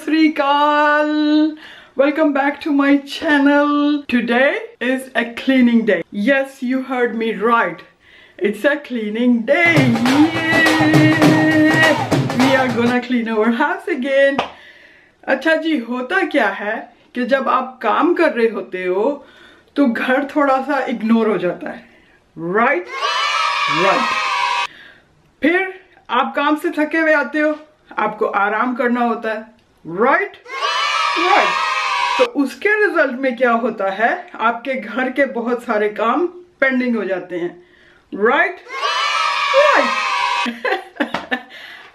S.H.E.I.L.D. Welcome back to my channel. Today is a cleaning day. Yes, you heard me right. It's a cleaning day. Yeah! We are gonna clean our house again. अच्छा जी, होता क्या है कि जब आप काम कर रहे होते हो तो घर थोड़ा सा इग्नोर हो जाता है, राइट? फिर आप काम से थके हुए आते हो, आपको आराम करना होता है, राइट? तो उसके रिजल्ट में क्या होता है, आपके घर के बहुत सारे काम पेंडिंग हो जाते हैं, राइट?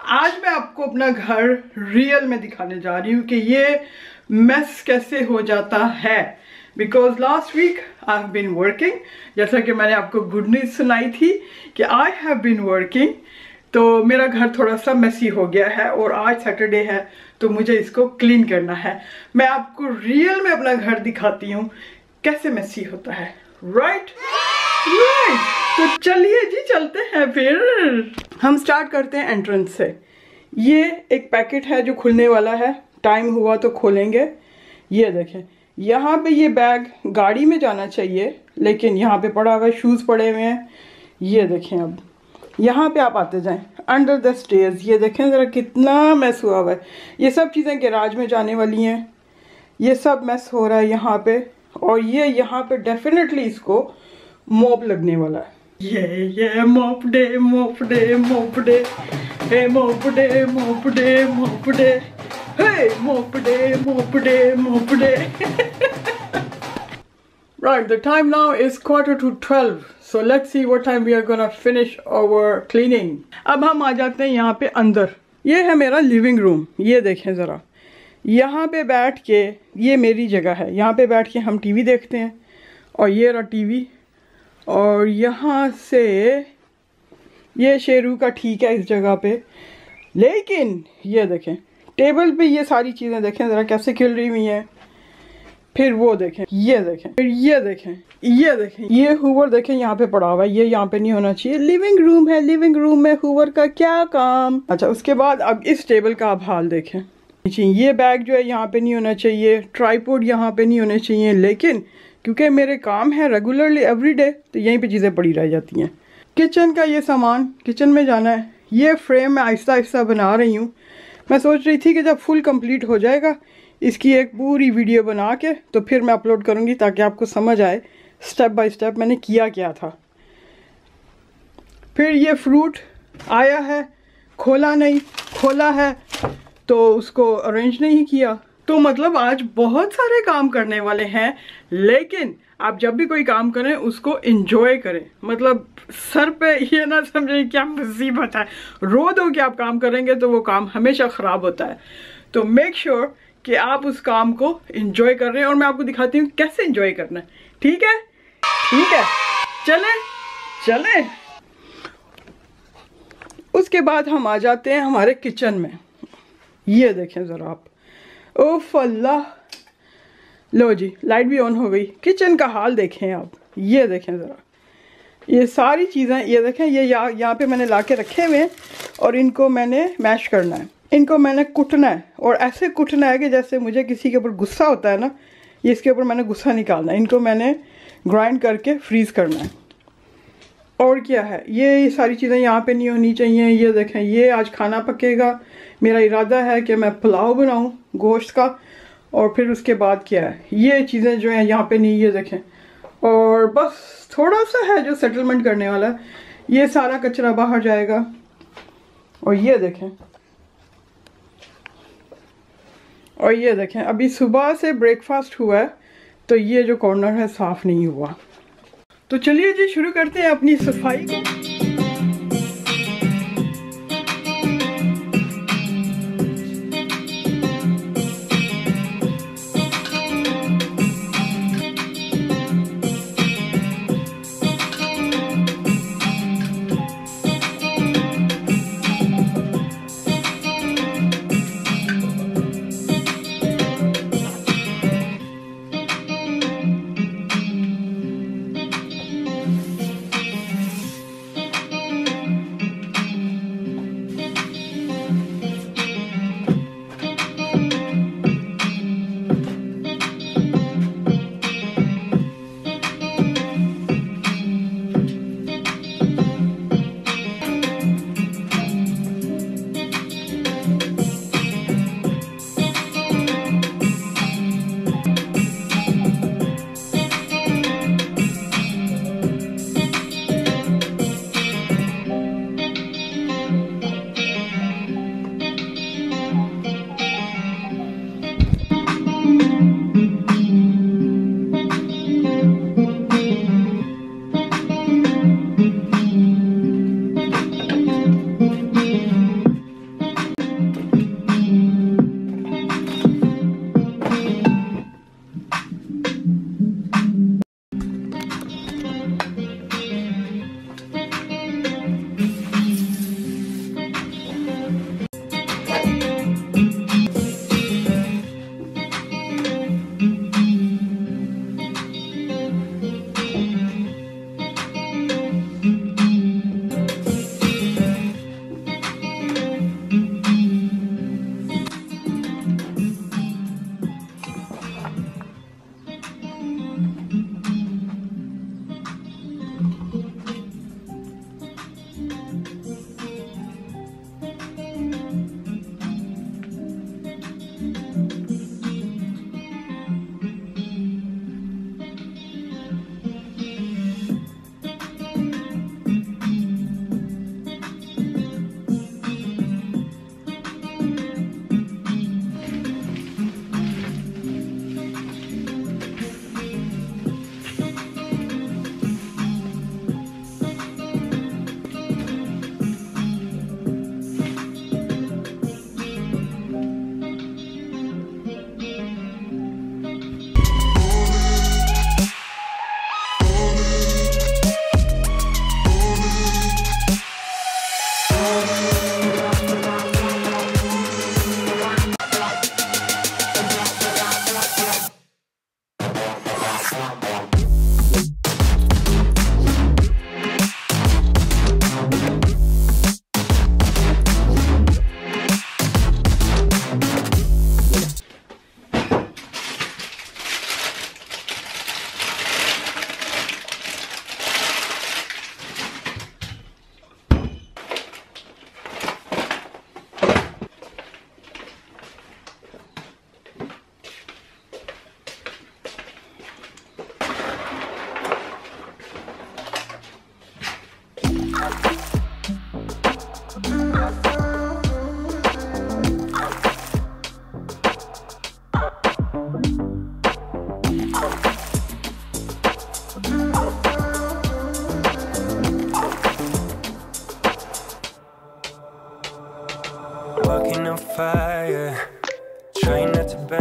आज मैं आपको अपना घर रियल में दिखाने जा रही हूँ कि ये मेस कैसे हो जाता है। Because last week I have been working, जैसा कि मैंने आपको गुड न्यूज सुनाई थी कि आई हैव बीन वर्किंग, तो मेरा घर थोड़ा सा मेसी हो गया है और आज सैटरडे है तो मुझे इसको क्लीन करना है। मैं आपको रियल में अपना घर दिखाती हूँ कैसे मेसी होता है, राइट? तो चलिए जी, चलते हैं। फिर हम स्टार्ट करते हैं एंट्रेंस से। ये एक पैकेट है जो खुलने वाला है, टाइम हुआ तो खोलेंगे। ये देखें, यहाँ पे ये बैग गाड़ी में जाना चाहिए, लेकिन यहाँ पे पड़ा हुआ है, शूज़ पड़े हुए हैं। ये देखें, अब यहाँ पे आप आते जाएं अंडर द स्टेयर्स। ये देखें ज़रा कितना मैस हुआ हुआ है। ये सब चीज़ें गैराज में जाने वाली हैं। ये सब मैस हो रहा है यहाँ पे, और ये यहाँ पे डेफिनेटली इसको मॉप लगने वाला है। ये mop day, mop day, mop day, hey mop day, mop day, mop day, hey mop day, mop day, mop day. Right, the time now is 11:45. So let's see what time we are gonna finish our cleaning. अब हम आ जाते हैं यहाँ पे अंदर। ये है मेरा लिविंग रूम। ये देखें ज़रा, यहाँ पे बैठ के, ये मेरी जगह है, यहाँ पे बैठ के हम टीवी देखते हैं। और ये रहा टीवी, और यहाँ से ये शेरू का ठीक है इस जगह पे। लेकिन ये देखें, टेबल पे ये सारी चीज़ें देखें ज़रा कैसे खिल रही हुई हैं। फिर वो देखें, ये देखें, फिर ये देखें, ये देखें, ये हूवर देखें यहाँ पे पड़ा हुआ है। ये यहाँ पे नहीं होना चाहिए। लिविंग रूम है, लिविंग रूम में हूवर का क्या काम। अच्छा, उसके बाद अब इस टेबल का आप हाल देखें। ये बैग जो है यहाँ पे नहीं होना चाहिए, ट्राईपोड यहाँ पे नहीं होने चाहिए, लेकिन क्योंकि मेरे काम है रेगुलरली एवरीडे, तो यहीं पे चीज़ें पड़ी रह जाती हैं। किचन का ये सामान किचन में जाना है। ये फ्रेम मैं आहिस्ता आहिस्ता बना रही हूँ। मैं सोच रही थी कि जब फुल कंप्लीट हो जाएगा इसकी एक पूरी वीडियो बना के तो फिर मैं अपलोड करूँगी, ताकि आपको समझ आए स्टेप बाय स्टेप मैंने किया क्या था। फिर ये फ्रूट आया है, खोला नहीं, खोला है तो उसको अरेंज नहीं किया। तो मतलब आज बहुत सारे काम करने वाले हैं, लेकिन आप जब भी कोई काम करें उसको एंजॉय करें। मतलब सर पे ये ना समझें क्या मुसीबत है, रो दो कि आप काम करेंगे तो वो काम हमेशा ख़राब होता है। तो मेक श्योर कि आप उस काम को एंजॉय कर रहे हैं, और मैं आपको दिखाती हूँ कैसे एंजॉय करना है। ठीक है, ठीक है, चलें चलें। उसके बाद हम आ जाते हैं हमारे किचन में। ये देखें ज़रा आप, ओफ अल्लाह, लो जी लाइट भी ऑन हो गई। किचन का हाल देखें आप, ये देखें ज़रा, ये सारी चीज़ें, ये देखें, ये यहाँ पे मैंने ला के रखे हुए हैं, और इनको मैंने मैश करना है, इनको मैंने कुटना है। और ऐसे कुटना है कि जैसे मुझे किसी के ऊपर गुस्सा होता है ना, ये इसके ऊपर मैंने गुस्सा निकालना है। इनको मैंने ग्राइंड करके फ्रीज़ करना है। और क्या है, ये सारी चीज़ें यहाँ पे नहीं होनी चाहिए। ये देखें, ये आज खाना पकेगा। मेरा इरादा है कि मैं पुलाव बनाऊँ गोश्त का, और फिर उसके बाद क्या है, ये चीज़ें जो हैं यहाँ पे नहीं, ये देखें। और बस थोड़ा सा है जो सेटलमेंट करने वाला है। ये सारा कचरा बाहर जाएगा। और ये देखें, और ये देखें, अभी सुबह से ब्रेकफास्ट हुआ है तो ये जो कॉर्नर है साफ़ नहीं हुआ। तो चलिए जी, शुरू करते हैं अपनी सफाई को।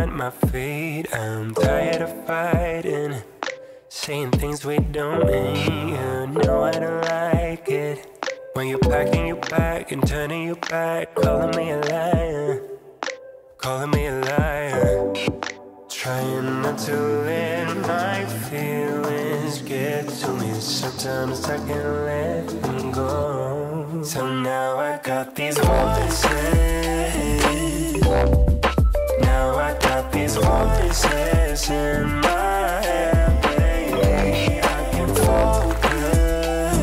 at my feet. I'm tired of fighting, saying things we don't mean. You know I don't like it when you're packing your bag and turning your back, calling me a liar, calling me a liar. Trying not to let my feelings get to me. Sometimes I can't let them go. So now I got these voices. Now I got these voices in my head, baby. I can focus.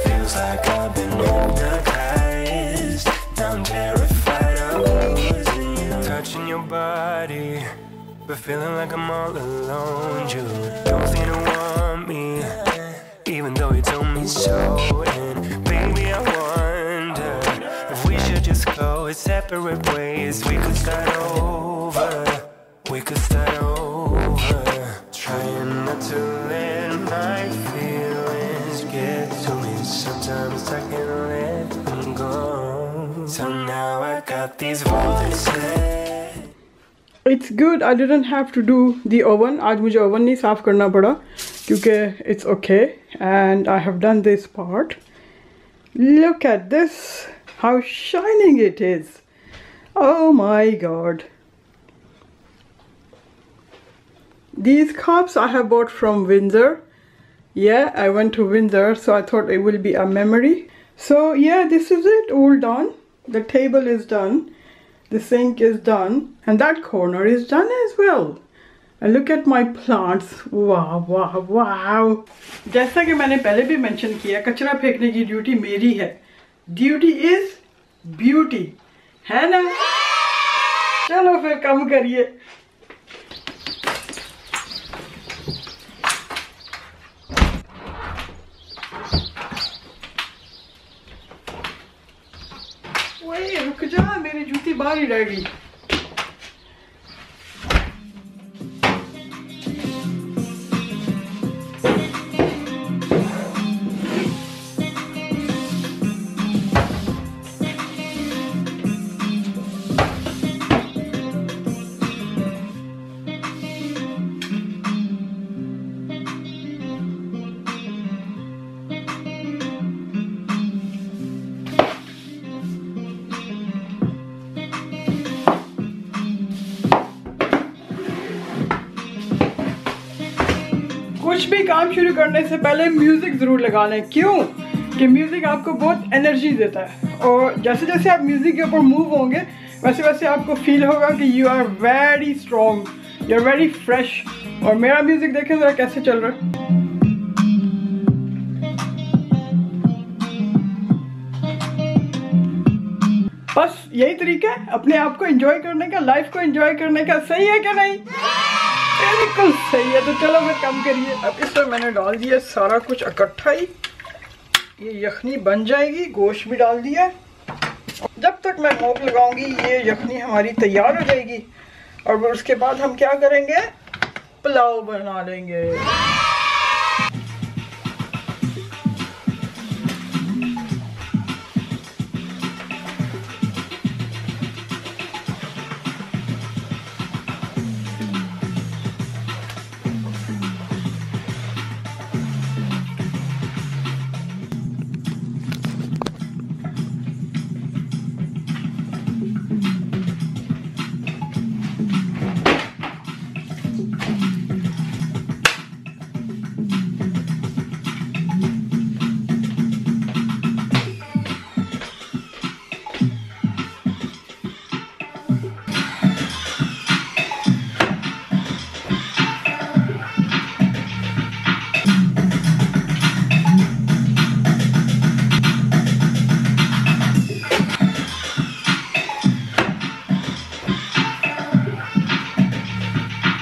Feels like I've been hypnotized. Now I'm terrified of losing you. Touching your body, but feeling like I'm all alone. You don't seem to want me, even though you told me so. And baby, I wonder if we should just go separate ways. We could start over, we could start over. Trying not to let my feelings get to me. Sometimes I can't let them go. So now I got these voices. It's good I didn't have to do the oven. आज मुझे oven नहीं साफ करना पड़ा क्योंकि it's okay and I have done this part. Look at this, how shining it is. Oh my god. These cups I have bought from Windsor. Yeah, I went to Windsor, so I thought it will be a memory. So yeah, this is it, all done. The table is done. The sink is done and that corner is done as well. And look at my plants. Wow, wow, wow. जैसा कि मैंने पहले भी mention किया, कचरा फेंकने की duty मेरी है. ड्यूटी इज ब्यूटी, है ना? चलो फिर काम करिए. ओए रुक जा, मेरी जूती बाहर ही रह गई. कुछ भी काम शुरू करने से पहले म्यूजिक जरूर लगा लें. क्यों? कि म्यूजिक आपको बहुत एनर्जी देता है और जैसे जैसे आप म्यूजिक के ऊपर मूव होंगे वैसे वैसे आपको फील होगा कि you are very strong, you are very fresh. और मेरा म्यूजिक देखें जरा कैसे चल रहा है. बस यही तरीका है अपने आप को एंजॉय करने का, लाइफ को एंजॉय करने का. सही है क्या नहीं? बिल्कुल सही है. तो चलो फिर काम करिए. अब इसमें मैंने डाल दिया सारा कुछ इकट्ठा ही. ये यखनी बन जाएगी. गोश्त भी डाल दिया. जब तक मैं मोक लगाऊंगी ये यखनी हमारी तैयार हो जाएगी और उसके बाद हम क्या करेंगे, पुलाव बना लेंगे.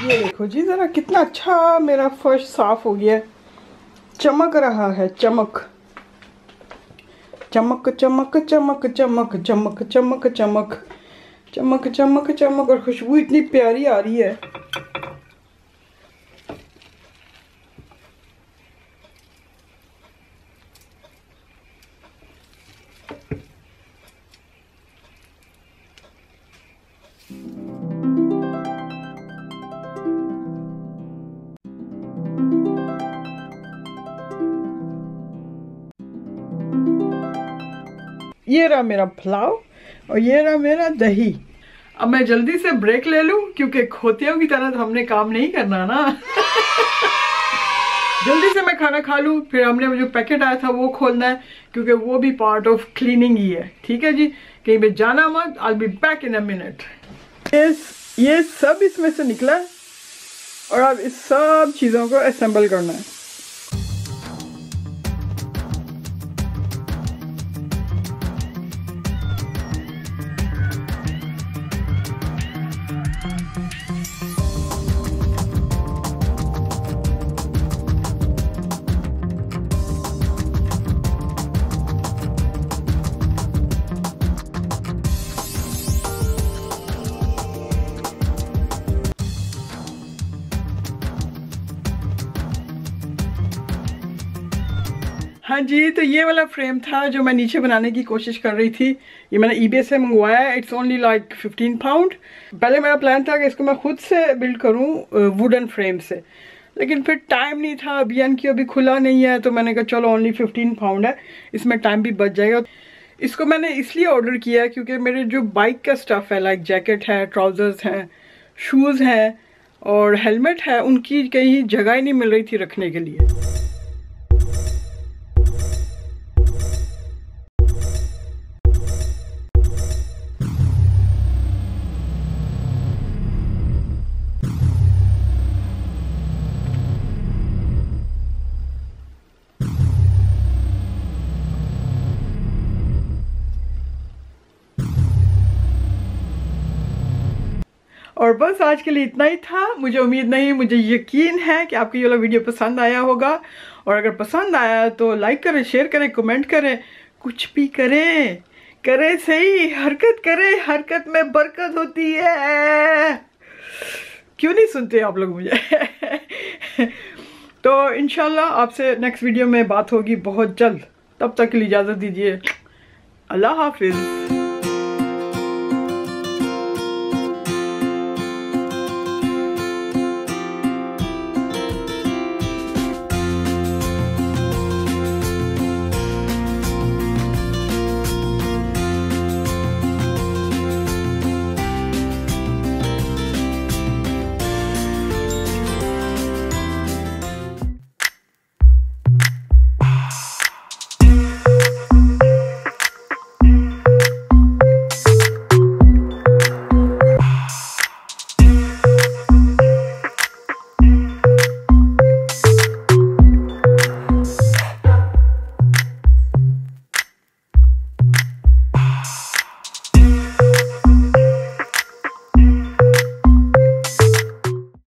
ये देखो जी ज़रा कितना अच्छा मेरा फर्श साफ हो गया है. चमक रहा है, चमक चमक चमक चमक चमक चमक चमक चमक चमक चमक चमक. और खुशबू इतनी प्यारी आ रही है. ये रहा मेरा पुलाव और ये रहा मेरा दही। अब मैं जल्दी से ब्रेक ले लूं क्योंकि खोतियों की तरह तो हमने काम नहीं करना ना। जल्दी से मैं खाना खा लूं, फिर हमने जो पैकेट आया था वो खोलना है क्योंकि वो भी पार्ट ऑफ क्लीनिंग ही है। ठीक है जी, कहीं पे जाना मत। I will be back in a minute. ये सब इसमें से निकला है और अब इस सब चीज़ों को असेंबल करना है। हाँ जी, तो ये वाला फ्रेम था जो मैं नीचे बनाने की कोशिश कर रही थी। ये मैंने eBay से मंगवाया है। It's only like 15 pound. पहले मेरा प्लान था कि इसको मैं खुद से बिल्ड करूँ वुडन फ्रेम से, लेकिन फिर टाइम नहीं था। अभियान की अभी खुला नहीं है, तो मैंने कहा चलो ओनली 15 पाउंड है, इसमें टाइम भी बच जाएगा। इसको मैंने इसलिए ऑर्डर किया क्योंकि मेरे जो बाइक का स्टफ़ है, लाइक जैकेट है, ट्राउज़र्स हैं, शूज़ हैं और हेलमेट है, उनकी कहीं जगह ही नहीं मिल रही थी रखने के लिए। और बस आज के लिए इतना ही था। मुझे उम्मीद नहीं, मुझे यकीन है कि आपको ये वाला वीडियो पसंद आया होगा। और अगर पसंद आया तो लाइक करें, शेयर करें, कमेंट करें, कुछ भी करें। करें सही, हरकत करें, हरकत में बरकत होती है। क्यों नहीं सुनते आप लोग मुझे? तो इंशाल्लाह आपसे नेक्स्ट वीडियो में बात होगी बहुत जल्द। तब तक के लिए इजाज़त दीजिए। अल्लाह हाफिज़।